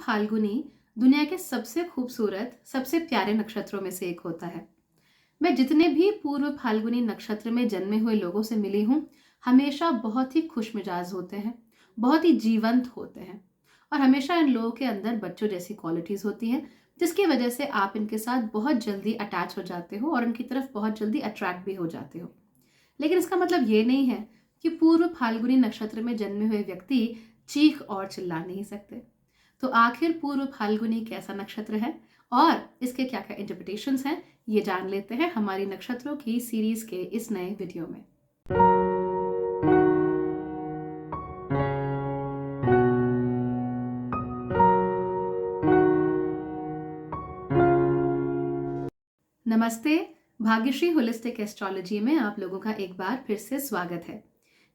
फाल्गुनी दुनिया के सबसे खूबसूरत, सबसे प्यारे नक्षत्रों में से एक होता है। मैं जितने भी पूर्व फाल्गुनी नक्षत्र में जन्मे हुए लोगों से मिली हूँ, हमेशा बहुत ही खुश मिजाज होते हैं, बहुत ही जीवंत होते हैं और हमेशा इन लोगों के अंदर बच्चों जैसी क्वालिटीज होती हैं, जिसकी वजह से आप इनके साथ बहुत जल्दी अटैच हो जाते हो और इनकी तरफ बहुत जल्दी अट्रैक्ट भी हो जाते हो। लेकिन इसका मतलब ये नहीं है कि पूर्व फाल्गुनी नक्षत्र में जन्मे हुए व्यक्ति चीख और चिल्ला नहीं सकते। तो आखिर पूर्व फाल्गुनी कैसा नक्षत्र है और इसके क्या क्या इंटरप्रिटेशंस हैं, ये जान लेते हैं हमारी नक्षत्रों की सीरीज के इस नए वीडियो में। नमस्ते। भाग्यश्री होलिस्टिक एस्ट्रोलॉजी में आप लोगों का एक बार फिर से स्वागत है।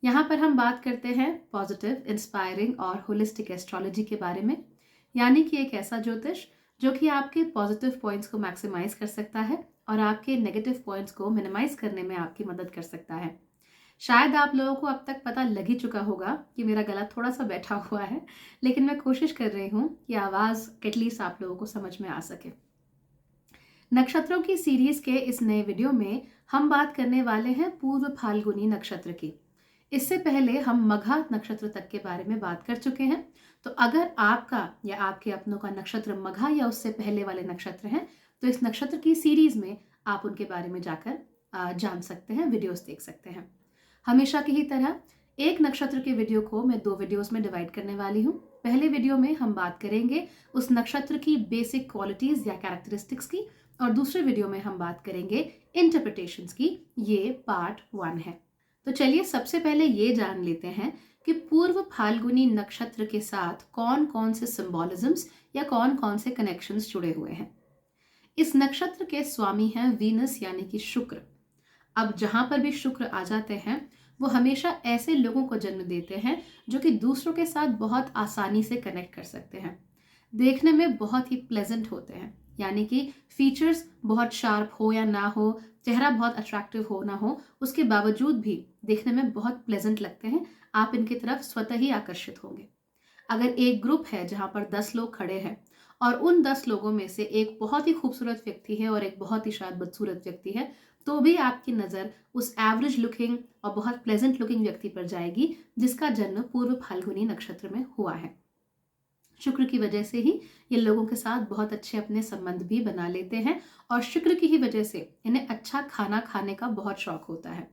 यहाँ पर हम बात करते हैं पॉजिटिव, इंस्पायरिंग और होलिस्टिक एस्ट्रोलॉजी के बारे में, यानी कि एक ऐसा ज्योतिष जो कि आपके पॉजिटिव पॉइंट्स को मैक्सिमाइज कर सकता है और आपके नेगेटिव पॉइंट्स को मिनिमाइज करने में आपकी मदद कर सकता है। शायद आप लोगों को अब तक पता लग ही चुका होगा कि मेरा गला थोड़ा सा बैठा हुआ है, लेकिन मैं कोशिश कर रही हूँ कि आवाज़ एटलीस्ट आप लोगों को समझ में आ सके। नक्षत्रों की सीरीज के इस नए वीडियो में हम बात करने वाले हैं पूर्व फाल्गुनी नक्षत्र की। इससे पहले हम मघा नक्षत्र तक के बारे में बात कर चुके हैं। तो अगर आपका या आपके अपनों का नक्षत्र मघा या उससे पहले वाले नक्षत्र हैं, तो इस नक्षत्र की सीरीज में आप उनके बारे में जाकर जान सकते हैं, वीडियोस देख सकते हैं। हमेशा की ही तरह एक नक्षत्र के वीडियो को मैं 2 वीडियोस में डिवाइड करने वाली हूँ। पहले वीडियो में हम बात करेंगे उस नक्षत्र की बेसिक क्वालिटीज या कैरेक्टरिस्टिक्स की, और दूसरे वीडियो में हम बात करेंगे इंटरप्रिटेशंस की। ये पार्ट 1 है। तो चलिए सबसे पहले ये जान लेते हैं कि पूर्व फाल्गुनी नक्षत्र के साथ कौन कौन से सिंबोलिज्म्स या कौन कौन से कनेक्शंस जुड़े हुए हैं। इस नक्षत्र के स्वामी हैं वीनस यानी कि शुक्र। अब जहां पर भी शुक्र आ जाते हैं, वो हमेशा ऐसे लोगों को जन्म देते हैं जो कि दूसरों के साथ बहुत आसानी से कनेक्ट कर सकते हैं, देखने में बहुत ही प्लेजेंट होते हैं, यानी कि फीचर्स बहुत शार्प हो या ना हो, चेहरा बहुत अट्रैक्टिव हो ना हो, उसके बावजूद भी देखने में बहुत प्लेजेंट लगते हैं। आप इनकी तरफ स्वतः ही आकर्षित होंगे। अगर एक ग्रुप है जहां पर 10 लोग खड़े हैं और उन 10 लोगों में से एक बहुत ही खूबसूरत व्यक्ति है और एक बहुत ही शायद बदसूरत व्यक्ति है, तो भी आपकी नज़र उस एवरेज लुकिंग और बहुत प्लेजेंट लुकिंग व्यक्ति पर जाएगी जिसका जन्म पूर्व फाल्गुनी नक्षत्र में हुआ है। शुक्र की वजह से ही ये लोगों के साथ बहुत अच्छे अपने संबंध भी बना लेते हैं और शुक्र की ही वजह से इन्हें अच्छा खाना खाने का बहुत शौक होता है।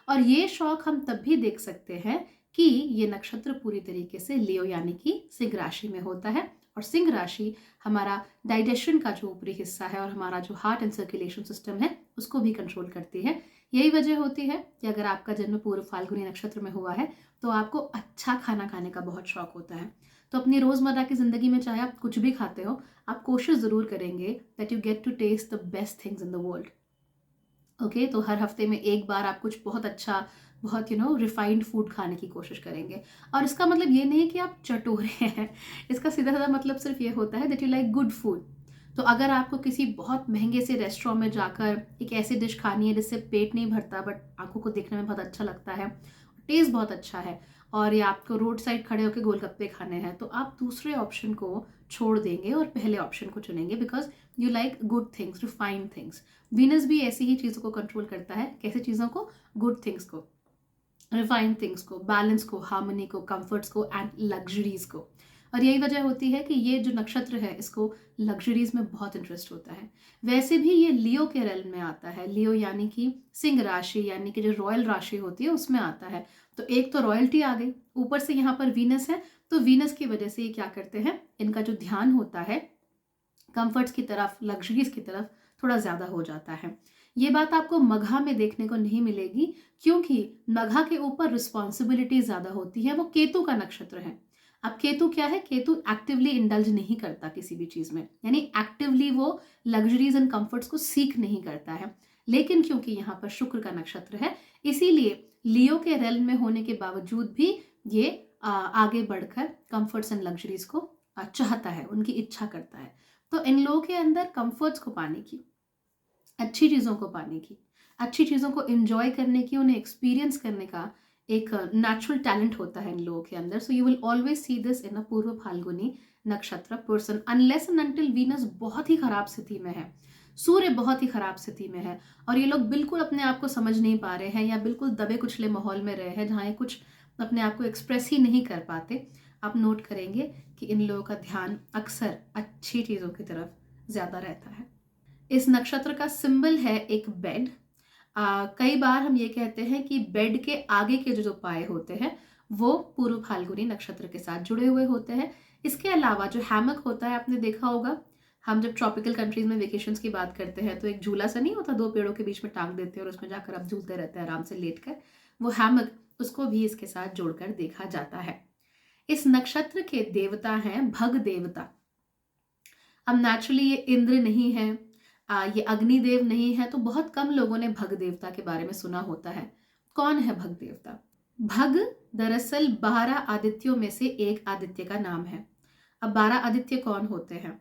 और ये शौक हम तब भी देख सकते हैं कि ये नक्षत्र पूरी तरीके से लियो यानी कि सिंह राशि में होता है। और सिंह राशि हमारा डाइजेशन का जो ऊपरी हिस्सा है और हमारा जो हार्ट एंड सर्कुलेशन सिस्टम है उसको भी कंट्रोल करती है। यही वजह होती है कि अगर आपका जन्म पूर्व फाल्गुनी नक्षत्र में हुआ है तो आपको अच्छा खाना खाने का बहुत शौक होता है। तो अपनी रोज़मर्रा की ज़िंदगी में चाहे आप कुछ भी खाते हो, आप कोशिश ज़रूर करेंगे that you get to taste the best things in the world. Okay, तो हर हफ्ते में एक बार आप कुछ बहुत अच्छा, बहुत रिफाइंड फूड खाने की कोशिश करेंगे। और इसका मतलब ये नहीं कि आप चटोरे हैं, इसका सीधा साधा मतलब सिर्फ ये होता है that you like good food. तो अगर आपको किसी बहुत महंगे से रेस्टोरेंट में जाकर एक ऐसी डिश खानी है जिससे पेट नहीं भरता बट आंखों को देखने में बहुत अच्छा लगता है, टेस्ट बहुत अच्छा है, और या आपको रोड साइड खड़े होकर गोलगप्पे खाने हैं, तो आप दूसरे ऑप्शन को छोड़ देंगे और पहले ऑप्शन को चुनेंगे because you like good things, refined things. Venus भी ऐसी ही चीज़ों को कंट्रोल करता है। कैसी चीज़ों को? गुड थिंग्स को, रिफाइंड थिंग्स को, बैलेंस को, हार्मनी को, कंफर्ट्स को एंड लग्जरीज को। और यही वजह होती है कि ये जो नक्षत्र है इसको लग्जरीज में बहुत इंटरेस्ट होता है। वैसे भी ये लियो के रेल में आता है। लियो यानी कि सिंह राशि, यानी कि जो रॉयल राशि होती है उसमें आता है। तो एक तो रॉयल्टी आ गई, ऊपर से यहाँ पर वीनस है, तो वीनस की वजह से ये क्या करते हैं, इनका जो ध्यान होता है कंफर्ट्स की तरफ, लग्जरीज की तरफ थोड़ा ज़्यादा हो जाता है। ये बात आपको मघा में देखने को नहीं मिलेगी क्योंकि मघा के ऊपर रिस्पॉन्सिबिलिटी ज़्यादा होती है। वो केतु का नक्षत्र है। अब केतु क्या है? केतु एक्टिवली इंडल्ज नहीं करता किसी भी चीज़ में, यानी एक्टिवली वो लग्जरीज एंड कंफर्ट्स को सीख नहीं करता है। लेकिन क्योंकि यहाँ पर शुक्र का नक्षत्र है, इसीलिए लियो के रेल में होने के बावजूद भी ये आगे बढ़कर कंफर्ट्स एंड लग्जरीज को चाहता है, उनकी इच्छा करता है। तो इन लोगों के अंदर कंफर्ट्स को पाने की, अच्छी चीज़ों को पाने की, अच्छी चीज़ों को एंजॉय करने की, उन्हें एक्सपीरियंस करने का एक नेचुरल टैलेंट होता है इन लोगों के अंदर। So you will always see this in a Purva Phalguni nakshatra person, unless and until Venus बहुत ही खराब स्थिति में है, सूर्य बहुत ही खराब स्थिति में है और ये लोग बिल्कुल अपने आप को समझ नहीं पा रहे हैं या बिल्कुल दबे कुचले माहौल में रहे हैं जहाँ ये कुछ अपने आप को एक्सप्रेस ही नहीं कर पाते, आप नोट करेंगे कि इन लोगों का ध्यान अक्सर अच्छी चीज़ों की तरफ ज़्यादा रहता है। इस नक्षत्र का सिंबल है एक बेड। कई बार हम ये कहते हैं कि बेड के आगे के जो पाए होते हैं वो पूर्व फाल्गुनी नक्षत्र के साथ जुड़े हुए होते हैं। इसके अलावा जो हैमक होता है, आपने देखा होगा, हम जब ट्रॉपिकल कंट्रीज में वेकेशंस की बात करते हैं तो एक झूला सा नहीं होता, दो पेड़ों के बीच में टांग देते हैं और उसमें जाकर आप झूलते रहते हैं आराम से लेटकर, वो हैमक, उसको भी इसके साथ जोड़कर देखा जाता है। इस नक्षत्र के देवता हैं भग देवता। अब नेचुरली ये इंद्र नहीं है, ये अग्निदेव नहीं है, तो बहुत कम लोगों ने भग देवता के बारे में सुना होता है। कौन है भग देवता? भग दरअसल 12 आदित्यों में से एक आदित्य का नाम है। अब 12 आदित्य कौन होते हैं?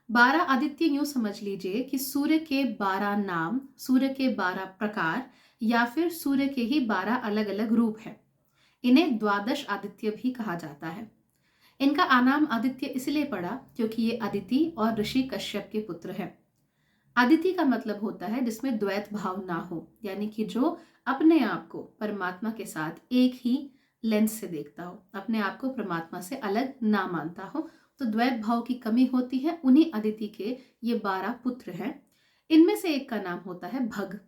12 आदित्य यूं समझ लीजिए कि सूर्य के 12 नाम, सूर्य के 12 प्रकार या फिर सूर्य के ही 12 अलग अलग रूप हैं। इन्हें द्वादश आदित्य भी कहा जाता है। इनका आनाम आदित्य इसलिए पड़ा क्योंकि ये अदिति और ऋषि कश्यप के पुत्र हैं। अदिति का मतलब होता है जिसमें द्वैत भाव ना हो, यानी कि जो अपने आप को परमात्मा के साथ एक ही लेंस से देखता हो, अपने आप को परमात्मा से अलग ना मानता हो, तो द्वैत भाव की कमी होती है। उन्हीं अदिति के ये 12 पुत्र हैं। इनमें से एक का नाम होता है भग।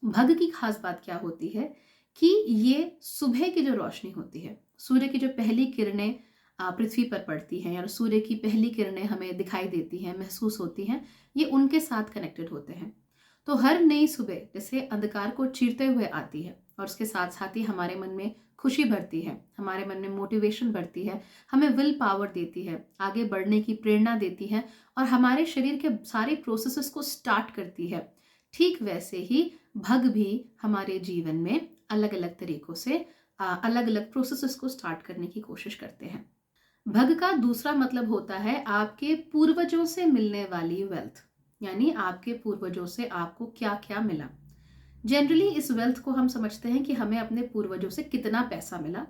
भग की खास बात क्या होती है कि ये सुबह की जो रोशनी होती है, सूर्य की जो पहली किरणें पृथ्वी पर पड़ती हैं या सूर्य की पहली किरणें हमें दिखाई देती हैं, महसूस होती हैं, ये उनके साथ कनेक्टेड होते हैं। तो हर नई सुबह जैसे अंधकार को चीरते हुए आती है और उसके साथ साथ ही हमारे मन में खुशी भरती है, हमारे मन में मोटिवेशन भरती है, हमें विल पावर देती है, आगे बढ़ने की प्रेरणा देती है और हमारे शरीर के सारे प्रोसेसेस को स्टार्ट करती है। ठीक वैसे ही भग भी हमारे जीवन में अलग अलग तरीकों से अलग अलग प्रोसेसेस को स्टार्ट करने की कोशिश करते हैं। भग का दूसरा मतलब होता है आपके पूर्वजों से मिलने वाली वेल्थ, यानी आपके पूर्वजों से आपको क्या क्या मिला। जनरली इस वेल्थ को हम समझते हैं कि हमें अपने पूर्वजों से कितना पैसा मिला,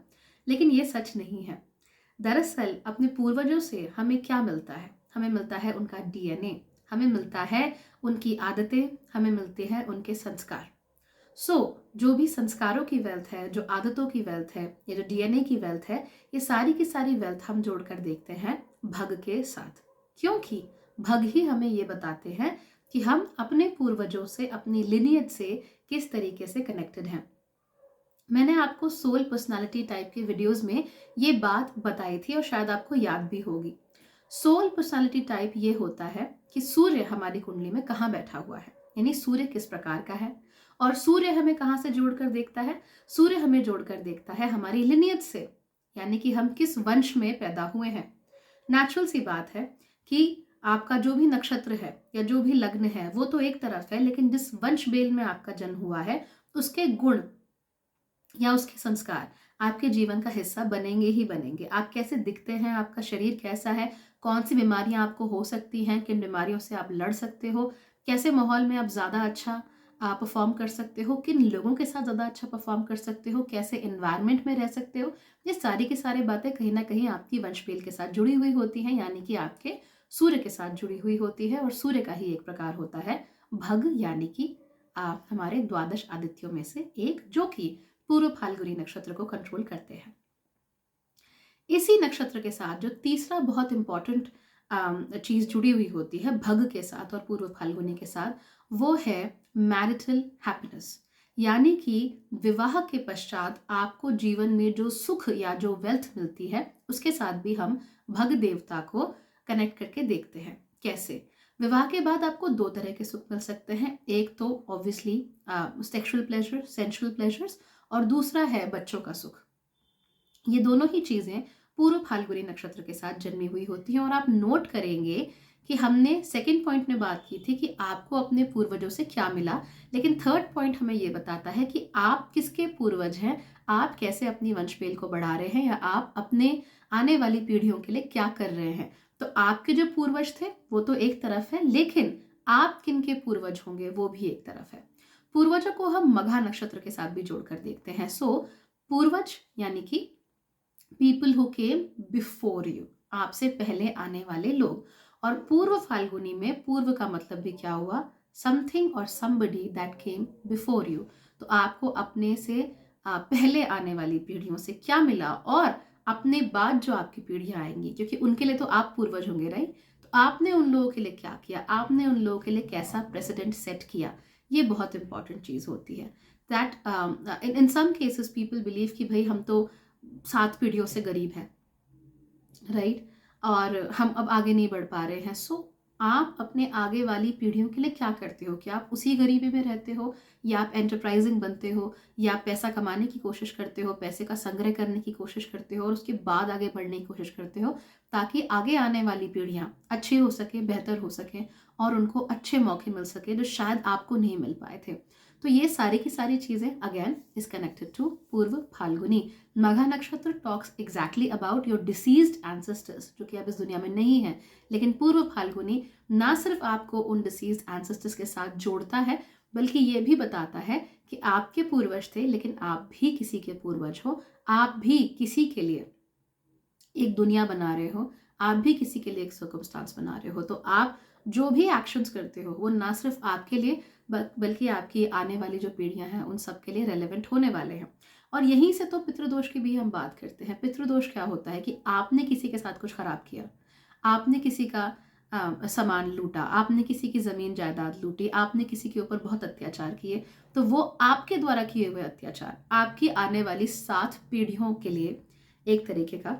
लेकिन ये सच नहीं है। दरअसल अपने पूर्वजों से हमें क्या मिलता है? हमें मिलता है उनका डीएनए, हमें मिलता है उनकी आदतें, हमें मिलते हैं उनके संस्कार। जो भी संस्कारों की वेल्थ है, जो आदतों की वेल्थ है, या जो डीएनए की वेल्थ है, ये सारी की सारी वेल्थ हम जोड़कर देखते हैं भग के साथ, क्योंकि भग ही हमें ये बताते हैं कि हम अपने पूर्वजों से, अपनी लिनियज से किस तरीके से कनेक्टेड हैं। मैंने आपको सोल पर्सनालिटी टाइप के वीडियोस में ये बात बताई थी और शायद आपको याद भी होगी। सोल पर्सनालिटी टाइप ये होता है कि सूर्य हमारी कुंडली में कहाँ बैठा हुआ है, यानी सूर्य किस प्रकार का है, और सूर्य हमें कहाँ से जोड़कर देखता है? सूर्य हमें जोड़कर देखता है हमारी लिनियज से, यानी कि हम किस वंश में पैदा हुए हैं। नेचुरल सी बात है कि आपका जो भी नक्षत्र है या जो भी लग्न है वो तो एक तरफ है, लेकिन जिस वंश बेल में आपका जन्म हुआ है उसके गुण या उसके संस्कार आपके जीवन का हिस्सा बनेंगे ही बनेंगे। आप कैसे दिखते हैं, आपका शरीर कैसा है, कौन सी बीमारियां आपको हो सकती हैं, किन बीमारियों से आप लड़ सकते हो, कैसे माहौल में आप ज़्यादा अच्छा परफॉर्म कर सकते हो, किन लोगों के साथ ज़्यादा अच्छा परफॉर्म कर सकते हो, कैसे इन्वायरमेंट में रह सकते हो, ये सारी की सारी बातें कहीं ना कहीं आपकी वंशपेल के साथ जुड़ी हुई होती हैं, यानी कि आपके सूर्य के साथ जुड़ी हुई होती है। और सूर्य का ही एक प्रकार होता है भग, यानी कि हमारे द्वादश आदित्यों में से एक, जो कि पूर्व फाल्गुनी नक्षत्र को कंट्रोल करते हैं। इसी नक्षत्र के साथ जो तीसरा बहुत इंपॉर्टेंट चीज जुड़ी हुई होती है भग के साथ और पूर्व फाल्गुनी के साथ, वो है मैरिटल हैप्पीनेस, यानी कि विवाह के पश्चात आपको जीवन में जो सुख या जो वेल्थ मिलती है उसके साथ भी हम भग देवता को कनेक्ट करके देखते हैं। कैसे? विवाह के बाद आपको दो तरह के सुख मिल सकते हैं। एक तो obviously sexual pleasure, sensual pleasures, और दूसरा है बच्चों का सुख। ये दोनों ही चीजें पूर्व फाल्गुनी नक्षत्र के साथ जन्मी हुई होती हैं। और आप नोट करेंगे कि हमने सेकंड पॉइंट में बात की थी कि आपको अपने पूर्वजों से क्या मिला, लेकिन थर्ड पॉइंट हमें ये बताता है कि आप किसके पूर्वज हैं, आप कैसे अपनी वंशपेल को बढ़ा रहे हैं, या आप अपने आने वाली पीढ़ियों के लिए क्या कर रहे हैं। तो आपके जो पूर्वज थे वो तो एक तरफ है, लेकिन आप किन के पूर्वज होंगे वो भी एक तरफ है। पूर्वजों को हम मघा नक्षत्र के साथ भी जोड़कर देखते हैं। पूर्वज यानी कि people who came before you, आपसे पहले आने वाले लोग। और पूर्व फाल्गुनी में पूर्व का मतलब भी क्या हुआ, समथिंग और somebody that came before you. तो आपको अपने से पहले आने वाली पीढ़ियों से क्या मिला, और अपने बाद जो आपकी पीढ़ियां आएंगी, क्योंकि उनके लिए तो आप पूर्वज होंगे, राइट। तो आपने उन लोगों के लिए क्या किया, आपने उन लोगों के लिए कैसा प्रेसिडेंट सेट किया, ये बहुत इंपॉर्टेंट चीज होती है। That in some cases people believe कि भाई हम तो 7 पीढ़ियों से गरीब हैं, राइट, और हम अब आगे नहीं बढ़ पा रहे हैं। सो आप अपने आगे वाली पीढ़ियों के लिए क्या करते हो? क्या आप उसी गरीबी में रहते हो, या आप एंटरप्राइजिंग बनते हो, या आप पैसा कमाने की कोशिश करते हो, पैसे का संग्रह करने की कोशिश करते हो और उसके बाद आगे बढ़ने की कोशिश करते हो, ताकि आगे आने वाली पीढ़ियां अच्छी हो सके, बेहतर हो सके, और उनको अच्छे मौके मिल सके जो शायद आपको नहीं मिल पाए थे। तो ये सारी की सारी चीजें अगेन इज कनेक्टेड टू पूर्व फाल्गुनी। मघा नक्षत्र talks exactly about your deceased ancestors, जो कि अब इस दुनिया में नहीं है, लेकिन पूर्व फाल्गुनी ना सिर्फ आपको उन डिसीज्ड एंसेस्टर्स के साथ जोड़ता है, बल्कि ये भी बताता है कि आपके पूर्वज थे, लेकिन आप भी किसी के पूर्वज हो, आप भी किसी के लिए एक दुनिया बना रहे हो, आप भी किसी के लिए एक सर्कमस्टांस बना रहे हो। तो आप जो भी एक्शंस करते हो वो ना सिर्फ आपके लिए बल्कि आपकी आने वाली जो पीढ़ियां हैं उन सब के लिए रेलेवेंट होने वाले हैं। और यहीं से तो पितृदोष की भी हम बात करते हैं। पितृदोष क्या होता है कि आपने किसी के साथ कुछ खराब किया, आपने किसी का सामान लूटा, आपने किसी की जमीन जायदाद लूटी, आपने किसी के ऊपर बहुत अत्याचार किए, तो वो आपके द्वारा किए हुए अत्याचार आपकी आने वाली 7 पीढ़ियों के लिए एक तरीके का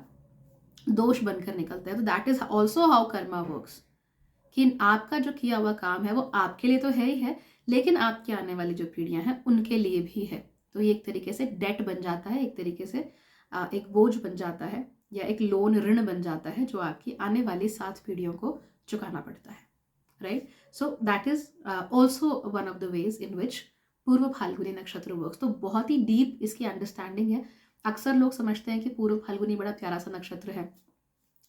दोष बनकर निकलता है। तो that is also how Karma works, कि आपका जो किया हुआ काम है वो आपके लिए तो है ही है, लेकिन आपके आने वाली जो पीढ़ियां हैं उनके लिए भी है। तो ये एक तरीके से डेट बन जाता है, एक तरीके से एक बोझ बन जाता है, या एक लोन ऋण बन जाता है जो आपकी आने वाली 7 पीढ़ियों को चुकाना पड़ता है, right. So that is also one of the ways in which Purva Phalguni नक्षत्र वर्क्स। तो बहुत ही डीप इसकी अंडरस्टैंडिंग है। अक्सर लोग समझते हैं कि पूर्व फाल्गुनी बड़ा प्यारा सा नक्षत्र है,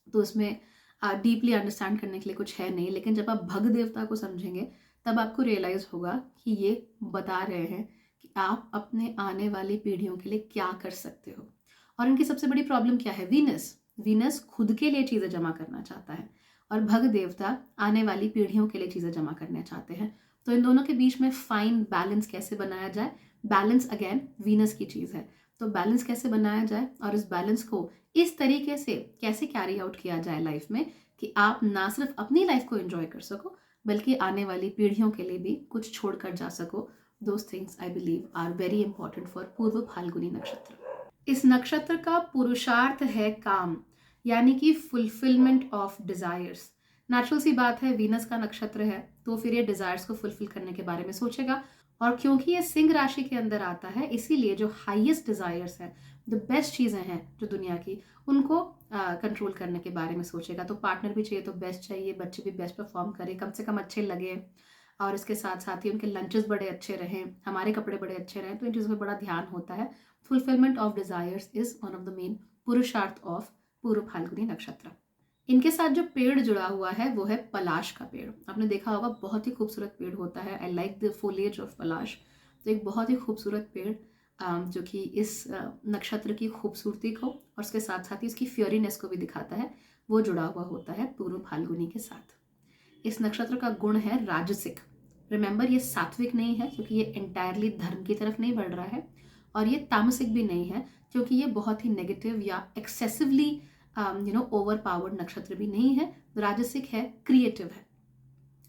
तो उसमें डीपली अंडरस्टैंड करने के लिए कुछ है नहीं, लेकिन जब आप भग देवता को समझेंगे तब आपको रियलाइज होगा कि ये बता रहे हैं कि आप अपने आने वाली पीढ़ियों के लिए क्या कर सकते हो। और इनकी सबसे बड़ी प्रॉब्लम क्या है, वीनस। वीनस खुद के लिए चीज़ें जमा करना चाहता है, और भग देवता आने वाली पीढ़ियों के लिए चीज़ें जमा करना चाहते हैं। तो इन दोनों के बीच में फाइन बैलेंस कैसे बनाया जाए, बैलेंस अगेन वीनस की चीज़ है। तो बैलेंस कैसे बनाया जाए, और इस बैलेंस को इस तरीके से कैसे कैरी आउट किया जाए लाइफ में कि आप ना सिर्फ अपनी लाइफ को एंजॉय कर सको, बल्कि आने वाली पीढ़ियों के लिए भी कुछ छोड़कर जा सको। Those things I believe are very important for Purva Phalguni नक्षत्र। इस नक्षत्र का पुरुषार्थ है काम, यानी कि फुलफिलमेंट ऑफ डिजायर्स। नेचुरल सी बात है, वीनस का नक्षत्र है तो फिर ये डिजायर्स को फुलफिल करने के बारे में सोचेगा। और क्योंकि ये सिंह राशि के अंदर आता है, इसीलिए जो हाईएस्ट डिजायर्स हैं, जो बेस्ट चीज़ें हैं जो दुनिया की, उनको कंट्रोल करने के बारे में सोचेगा। तो पार्टनर भी चाहिए तो बेस्ट चाहिए, बच्चे भी बेस्ट परफॉर्म करें, कम से कम अच्छे लगे, और इसके साथ साथ ही उनके लंचेस बड़े अच्छे रहें, हमारे कपड़े बड़े अच्छे रहें। तो इन चीज़ों में बड़ा ध्यान होता है। Fulfilment of desires is one of the main पुरुषार्थ ऑफ पूर्व फाल्गुनी नक्षत्र। इनके साथ जो पेड़ जुड़ा हुआ है वो है पलाश का पेड़। आपने देखा होगा, बहुत ही खूबसूरत पेड़ होता है। I like the foliage of palash. तो एक बहुत ही खूबसूरत पेड़ जो कि इस नक्षत्र की खूबसूरती को और उसके साथ साथ ही इसकी फ्योरीनेस को भी दिखाता है, वो जुड़ा हुआ होता है पूर्व फाल्गुनी के साथ। इस नक्षत्र का गुण है राजसिक। रिमेंबर, ये सात्विक नहीं है क्योंकि ये एंटायरली धर्म की तरफ नहीं बढ़ रहा है, और ये तामसिक भी नहीं है क्योंकि ये बहुत ही नेगेटिव या एक्सेसिवली ओवर पावर्ड नक्षत्र भी नहीं है। राजसिक है, क्रिएटिव है,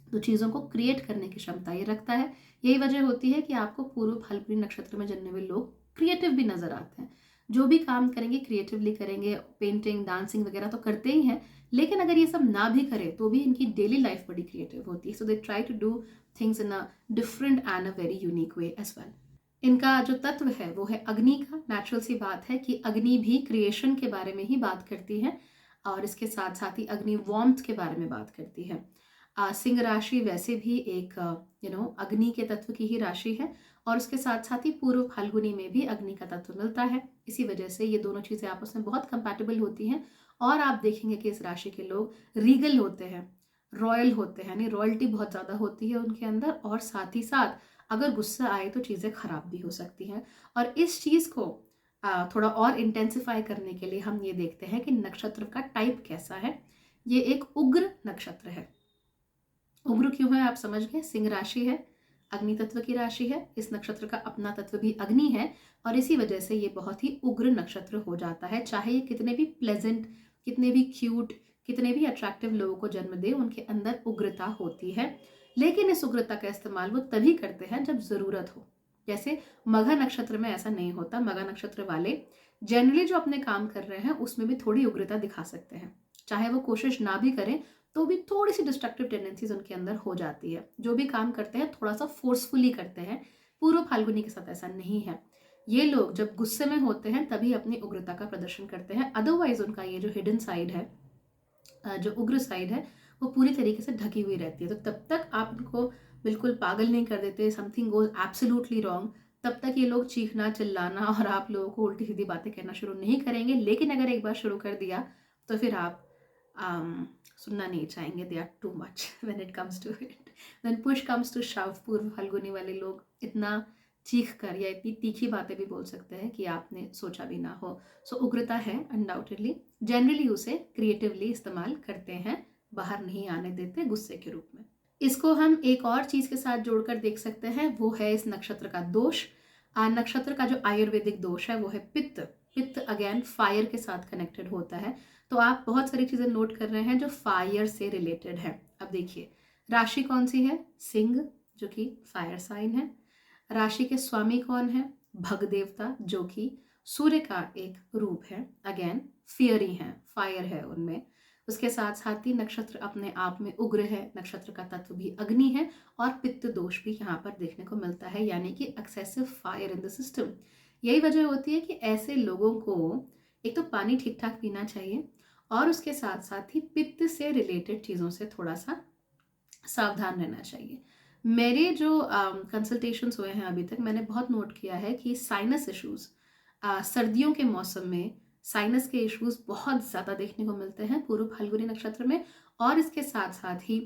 तो चीज़ों को क्रिएट करने की क्षमता ये रखता है। यही वजह होती है कि आपको पूर्व फाल्गुनी नक्षत्र में जन्मे हुए लोग क्रिएटिव भी नजर आते हैं। जो भी काम करेंगे क्रिएटिवली करेंगे, पेंटिंग, डांसिंग वगैरह तो करते ही हैं, लेकिन अगर ये सब ना भी करें तो भी इनकी डेली लाइफ बड़ी क्रिएटिव होती है। So they try to do things in a different and a very unique way as well. इनका जो तत्व है वो है अग्नि का। नेचुरल सी बात है कि अग्नि भी क्रिएशन के बारे में ही बात करती है, और इसके साथ साथ ही अग्नि वार्मथ के बारे में बात करती है। सिंह राशि वैसे भी एक अग्नि के तत्व की ही राशि है, और उसके साथ साथ ही पूर्व फाल्गुनी में भी अग्नि का तत्व मिलता है। इसी वजह से ये दोनों चीज़ें आपस में बहुत कंपैटिबल होती हैं। और आप देखेंगे कि इस राशि के लोग रीगल होते हैं, रॉयल होते हैं, यानी रॉयल्टी बहुत ज़्यादा होती है उनके अंदर, और साथ ही साथ अगर गुस्सा आए तो चीज़ें खराब भी हो सकती हैं। और इस चीज़ को थोड़ा और इंटेंसिफाई करने के लिए हम ये देखते हैं कि नक्षत्र का टाइप कैसा है। ये एक उग्र नक्षत्र है। उग्र क्यों है आप समझ गए, सिंह राशि है, अग्नि तत्व की राशि है, इस नक्षत्र का अपना तत्व भी अग्नि है और इसी वजह से ये बहुत ही उग्र नक्षत्र हो जाता है। चाहे ये कितने भी प्लेजेंट, कितने भी क्यूट, कितने भी अट्रैक्टिव लोगों को जन्म दे, उनके अंदर उग्रता होती है। लेकिन इस उग्रता का इस्तेमाल वो तभी करते हैं जब जरूरत हो। जैसे मघा नक्षत्र में ऐसा नहीं होता। मघा नक्षत्र वाले जनरली जो अपने काम कर रहे हैं उसमें भी थोड़ी उग्रता दिखा सकते हैं, चाहे वो कोशिश ना भी करें तो भी थोड़ी सी डिस्ट्रक्टिव टेंडेंसीज उनके अंदर हो जाती है। जो भी काम करते हैं थोड़ा सा फोर्सफुली करते हैं। पूर्व फाल्गुनी के साथ ऐसा नहीं है। ये लोग जब गुस्से में होते हैं तभी अपनी उग्रता का प्रदर्शन करते हैं, अदरवाइज उनका ये जो हिडन साइड है, जो उग्र साइड है, वो पूरी तरीके से ढकी हुई रहती है। तो तब तक आप उनको बिल्कुल पागल नहीं कर देते, समथिंग गोज एब्सोल्युटली रॉन्ग, तब तक ये लोग चीखना चिल्लाना और आप लोगों को उल्टी सीधी बातें कहना शुरू नहीं करेंगे। लेकिन अगर एक बार शुरू कर दिया तो फिर आप सुनना नहीं चाहेंगे। They are too much when it comes to it, when push comes to shove. Purva Falguni वाले लोग इतना चीख कर या इतनी तीखी बातें भी बोल सकते हैं कि आपने सोचा भी ना हो। सो उग्रता है अनडाउटेडली। जनरली उसे क्रिएटिवली इस्तेमाल करते हैं, बाहर नहीं आने देते गुस्से के रूप में। इसको हम एक और चीज के साथ जोड़कर देख सकते हैं, वो है इस नक्षत्र का दोष। नक्षत्र का जो आयुर्वेदिक दोष है वो है पित्त। पित्त अगेन फायर के साथ कनेक्टेड होता है। तो आप बहुत सारी चीजें नोट कर रहे हैं जो फायर से रिलेटेड है। अब देखिए, राशि कौन सी है, सिंह, जो कि फायर साइन है। राशि के स्वामी कौन है, भग देवता, जो कि सूर्य का एक रूप है। अगेन फियरी है, फायर है उनमें। उसके साथ साथ ही नक्षत्र अपने आप में उग्र है, नक्षत्र का तत्व भी अग्नि है और पित्त दोष भी यहाँ पर देखने को मिलता है, यानी कि excessive fire in the system. यही वजह होती है कि ऐसे लोगों को एक तो पानी ठीक ठाक पीना चाहिए और उसके साथ साथ ही पित्त से रिलेटेड चीज़ों से थोड़ा सा सावधान रहना चाहिए। मेरे जो कंसल्टेशंस हुए हैं अभी तक, मैंने बहुत नोट किया है कि साइनस इश्यूज, सर्दियों के मौसम में साइनस के इश्यूज बहुत ज़्यादा देखने को मिलते हैं पूर्व फाल्गुनी नक्षत्र में। और इसके साथ साथ ही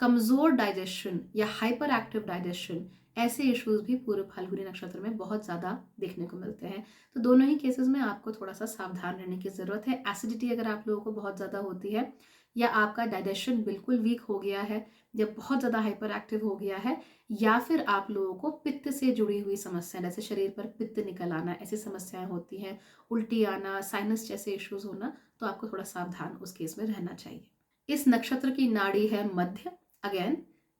कमज़ोर डाइजेशन या हाइपर एक्टिव डाइजेशन, ऐसे इश्यूज भी पूर्व फाल्गुनी नक्षत्र में बहुत ज़्यादा देखने को मिलते हैं। तो दोनों ही केसेस में आपको थोड़ा सा सावधान रहने की ज़रूरत है। एसिडिटी अगर आप लोगों को बहुत ज़्यादा होती है या आपका डाइजेशन बिल्कुल वीक हो गया है या बहुत ज़्यादा हाइपर एक्टिव हो गया है, या फिर आप लोगों को पित्त से जुड़ी हुई समस्याएं, जैसे शरीर पर पित्त निकल आना, ऐसी समस्याएं होती हैं, उल्टी आना, साइनस जैसे इश्यूज होना, तो आपको थोड़ा सावधान उस केस में रहना चाहिए। इस नक्षत्र की नाड़ी है मध्य। अगेन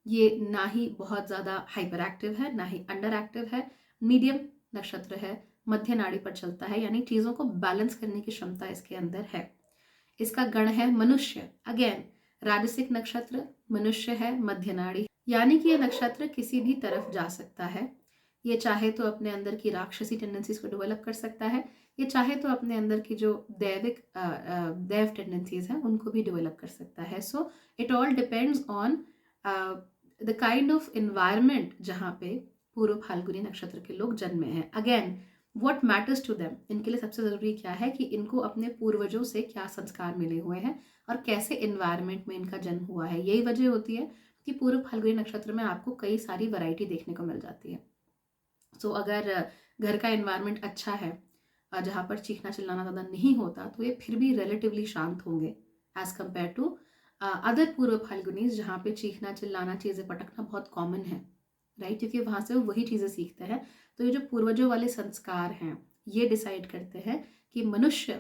ये ना ही बहुत ज़्यादा हाइपर एक्टिव है ना ही अंडर एक्टिव है, मीडियम नक्षत्र है, मध्य नाड़ी पर चलता है, यानी चीज़ों को बैलेंस करने की क्षमता इसके अंदर है। इसका गण है मनुष्य। अगेन राजसिक नक्षत्र, मनुष्य है, मध्य नाड़ी, यानी कि यह नक्षत्र किसी भी तरफ जा सकता है। ये चाहे तो अपने अंदर की राक्षसी टेंडेंसीज को डेवलप कर सकता है, ये चाहे तो अपने अंदर की जो दैव टेंडेंसीज हैं उनको भी डेवलप कर सकता है। So it all depends on the kind of environment जहाँ पे पूर्व फाल्गुनी नक्षत्र के लोग जन्मे हैं। Again what matters to them, इनके लिए सबसे ज़रूरी क्या है कि इनको अपने पूर्वजों से क्या संस्कार मिले हुए हैं और कैसे एनवायरमेंट में इनका जन्म हुआ है। यही वजह होती है कि पूर्व फाल्गुनी नक्षत्र में आपको कई सारी वैरायटी देखने को मिल जाती है। सो अगर घर का एनवायरमेंट अच्छा है, जहाँ पर चीखना चिल्लाना ज़्यादा नहीं होता, तो ये फिर भी रिलेटिवली शांत होंगे एज कम्पेयर टू अदर पूर्व फाल्गुनीज, जहाँ पे चीखना चिल्लाना, चीज़ें पटकना बहुत कॉमन है, राइट, क्योंकि वहाँ से वो वही चीज़ें सीखते हैं। तो ये जो पूर्वजों वाले संस्कार हैं ये डिसाइड करते हैं कि मनुष्य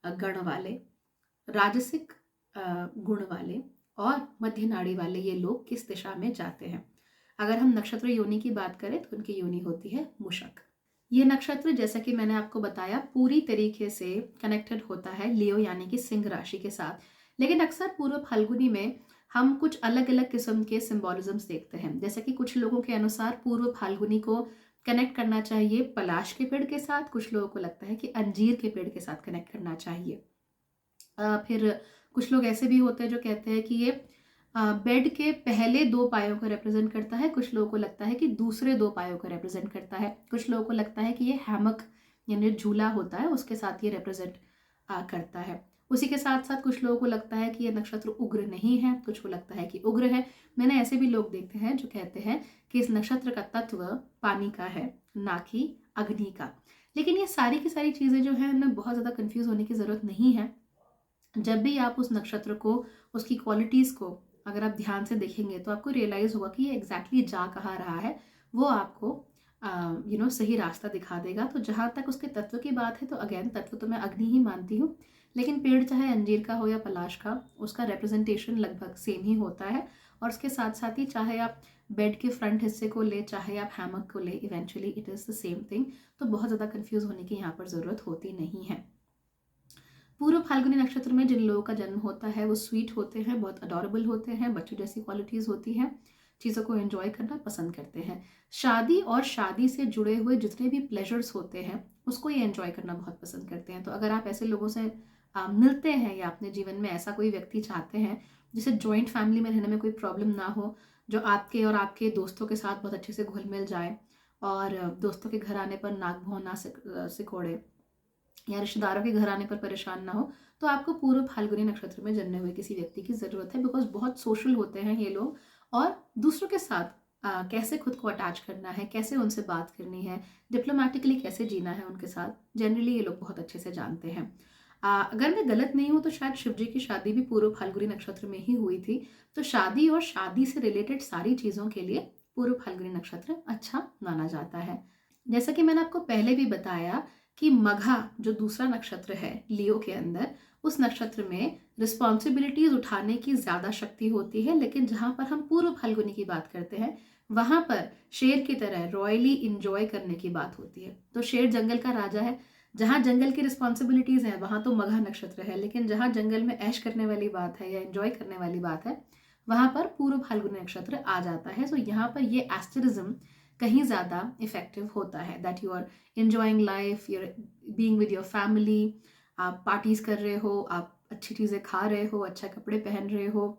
गण वाले, राजसिक गुण वाले और मध्य नाड़ी वाले ये लोग किस दिशा में जाते हैं। अगर हम नक्षत्र योनि की बात करें तो उनकी योनि होती है मूषक। ये नक्षत्र, जैसा कि मैंने आपको बताया, पूरी तरीके से कनेक्टेड होता है लियो यानी कि सिंह राशि के साथ। लेकिन अक्सर पूर्व फाल्गुनी में हम कुछ अलग अलग किस्म के सिंबोलिज्म्स देखते हैं। जैसे कि कुछ लोगों के अनुसार पूर्व फाल्गुनी को कनेक्ट करना चाहिए पलाश के पेड़ के साथ, कुछ लोगों को लगता है कि अंजीर के पेड़ के साथ कनेक्ट करना चाहिए। फिर कुछ लोग ऐसे भी होते हैं जो कहते हैं कि ये बेड के पहले 2 पायों को रिप्रेजेंट करता है, कुछ लोगों को लगता है कि दूसरे 2 पायों को रिप्रेजेंट करता है, कुछ लोगों को लगता है कि ये हैमक यानी झूला होता है उसके साथ ये रिप्रेजेंट करता है। उसी के साथ साथ कुछ लोगों को लगता है कि ये नक्षत्र उग्र नहीं है, कुछ को लगता है कि उग्र है। मैंने ऐसे भी लोग देखते हैं जो कहते हैं कि इस नक्षत्र का तत्व पानी का है, ना कि अग्नि का। लेकिन ये सारी की सारी चीज़ें जो हैं उनमें बहुत ज़्यादा कन्फ्यूज़ होने की ज़रूरत नहीं है। जब भी आप उस नक्षत्र को, उसकी क्वालिटीज़ को अगर आप ध्यान से देखेंगे तो आपको रियलाइज़ होगा कि ये एग्जैक्टली जा कहाँ रहा है, वो आपको सही रास्ता दिखा देगा। तो जहाँ तक उसके तत्व की बात है, तो अगेन तत्व तो मैं अग्नि ही मानती हूँ, लेकिन पेड़ चाहे अंजीर का हो या पलाश का, उसका रिप्रेजेंटेशन लगभग सेम ही होता है। और उसके साथ साथ ही चाहे आप बेड के फ्रंट हिस्से को ले, चाहे आप हैमक को ले, eventually it is the same thing. तो बहुत ज़्यादा कन्फ्यूज़ होने की यहाँ पर ज़रूरत होती नहीं है। पूर्व फाल्गुनी नक्षत्र में जिन लोगों का जन्म होता है वो स्वीट होते हैं, बहुत अडोरेबल होते हैं, बच्चों जैसी क्वालिटीज़ होती हैं, चीज़ों को एंजॉय करना पसंद करते हैं। शादी और शादी से जुड़े हुए जितने भी प्लेजर्स होते हैं उसको ये एंजॉय करना बहुत पसंद करते हैं। तो अगर आप ऐसे लोगों से मिलते हैं या अपने जीवन में ऐसा कोई व्यक्ति चाहते हैं जिसे जॉइंट फैमिली में रहने में कोई प्रॉब्लम ना हो, जो आपके और आपके दोस्तों के साथ बहुत अच्छे से घुल मिल जाए और दोस्तों के घर आने पर नाक भौं ना सिकोड़े या रिश्तेदारों के घर आने पर परेशान ना हो, तो आपको पूर्व फाल्गुनी नक्षत्र में जन्मे हुए किसी व्यक्ति की ज़रूरत है। बिकॉज बहुत सोशल होते हैं ये लोग, और दूसरों के साथ कैसे खुद को अटैच करना है, कैसे उनसे बात करनी है, डिप्लोमेटिकली कैसे जीना है उनके साथ, जनरली ये लोग बहुत अच्छे से जानते हैं। अगर मैं गलत नहीं हूँ तो शायद शिव जी की शादी भी पूर्व फाल्गुनी नक्षत्र में ही हुई थी। तो शादी और शादी से रिलेटेड सारी चीज़ों के लिए पूर्व फाल्गुनी नक्षत्र अच्छा माना जाता है। जैसा कि मैंने आपको पहले भी बताया कि मघा जो दूसरा नक्षत्र है लियो के अंदर, उस नक्षत्र में रिस्पॉन्सिबिलिटीज उठाने की ज़्यादा शक्ति होती है, लेकिन जहाँ पर हम पूर्व फाल्गुनी की बात करते हैं वहाँ पर शेर की तरह रॉयली इंजॉय करने की बात होती है। तो शेर जंगल का राजा है, जहाँ जंगल की रिस्पॉन्सिबिलिटीज़ हैं वहाँ तो मघा नक्षत्र है, लेकिन जहाँ जंगल में ऐश करने वाली बात है या एंजॉय करने वाली बात है वहाँ पर पूर्व फाल्गुनी नक्षत्र आ जाता है। तो यहाँ पर ये एस्टरिज्म कहीं ज़्यादा इफेक्टिव होता है, that you are enjoying life, you are being with your family, आप पार्टीज़ कर रहे हो, आप अच्छी चीज़ें खा रहे हो, अच्छा कपड़े पहन रहे हो,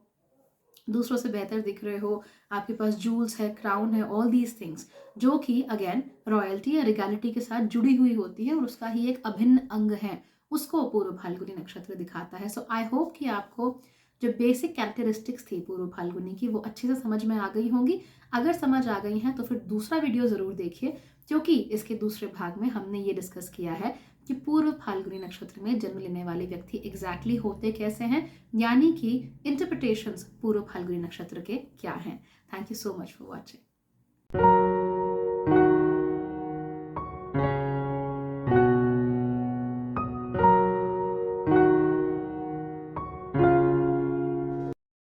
दूसरों से बेहतर दिख रहे हो, आपके पास जूल्स है, क्राउन है, ऑल दीज थिंग्स जो कि अगेन रॉयल्टी या रिगैलिटी के साथ जुड़ी हुई होती है और उसका ही एक अभिन्न अंग है, उसको पूर्व फाल्गुनी नक्षत्र दिखाता है। सो आई होप कि आपको जो बेसिक कैरेक्टरिस्टिक्स थी पूर्व फाल्गुनी की वो अच्छे से समझ में आ गई होंगी। अगर समझ आ गई हैं तो फिर दूसरा वीडियो ज़रूर देखिए, क्योंकि इसके दूसरे भाग में हमने ये डिस्कस किया है कि पूर्व फाल्गुनी नक्षत्र में जन्म लेने वाले व्यक्ति एग्जैक्टली होते कैसे हैं, यानी कि इंटरप्रिटेशंस पूर्व फाल्गुनी नक्षत्र के क्या हैं। Thank you so much for watching.